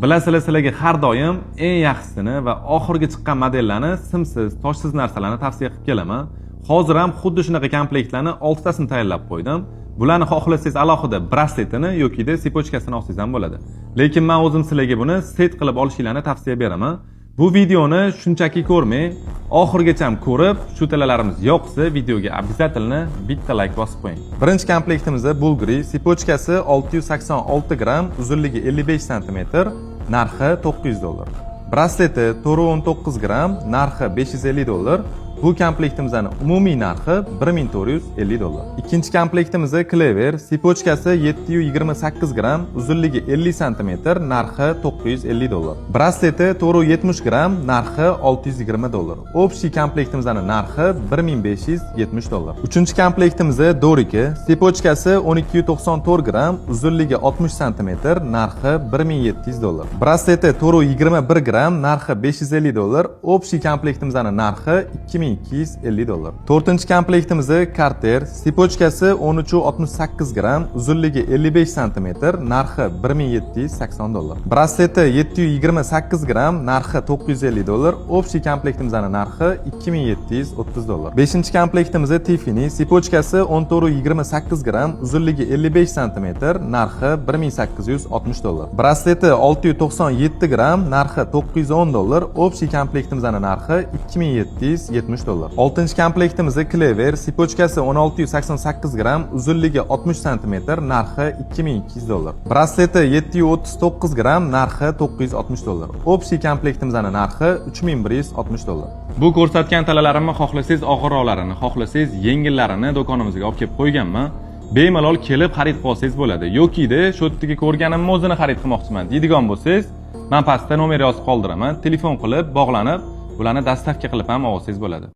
Bilasizlar, sizlarga har doim eng yaxshisini va oxirgi chiqqan modellarni, simsiz, toshsiz narsalarni tavsiya qilib kelaman. Hozir ham xuddi shunaqa komplektlarni 6 tasini tayyorlab qo'ydim. Bularni xohlasangiz alohida brasletini yoki sipochkasini olsangiz ham bo'ladi. Lekin men o'zim sizlarga buni set qilib olishinglarni tavsiya beraman. Bu videoni shunchaki ko'rmang, oxirigacha ko'rib, shu talalarimiz yoqsa, videoga обязательно bitta like bosib qo'ying. Birinchi komplektimizda Bulgari sipochkasi 686 gram, uzunligi 55 cm, narxi $900. Brasleti 419 gram, narxi $550. Bu komplektimizning umumiy narxi $1450. Ikkinchi komplektimizda Clever sipochkasi 728 gram, uzunligi 50 cm, narxi $950. Brasleti 470 gram, narxi $620. Общий komplektimizning narxi $1570. Uchinchi komplektimizda Doriki sipochkasi 1294 gram, uzunligi 60 cm, narxi $1700. Brasleti 421 gram, narxi $550. Общий komplektimizning narxi $2250. To'rtinchi komplektimizda Carter sipochkasi 1368 gram, uzunligi 55 cm, narxi $1780. Brasleti 728 gram, narxi $950. Общий komplektimizning narxi $2730. Beshinchi komplektimizda Tiffany sipochkasi 1428 gram, uzunligi 55 cm, narxi $1860. Brasleti 697 gram, narxi $910. Общий komplektimizning narxi $2770. Oltinchi komplektimizda Clever sipochkasi 1688 gram, uzunligi 60 cm, narxi $2200. Brasleti 739 gram, narxi $960. Общий komplektimizning narxi $3160. Bu ko'rsatgan talalarimni xohlasangiz og'irroqlarini, xohlasangiz yengillarini do'konimizga olib kelib qo'yganman. Bemalol kelib xarid qilib olsangiz bo'ladi. Yoki-da shu yerdagi ko'rganimni o'zini xarid qilmoqchiman deydigan bo'lsangiz, men pastda nomer yozib qoldiraman. Telefon qilib bog'lanib, bularni dastavka qilib ham olsangiz bo'ladi.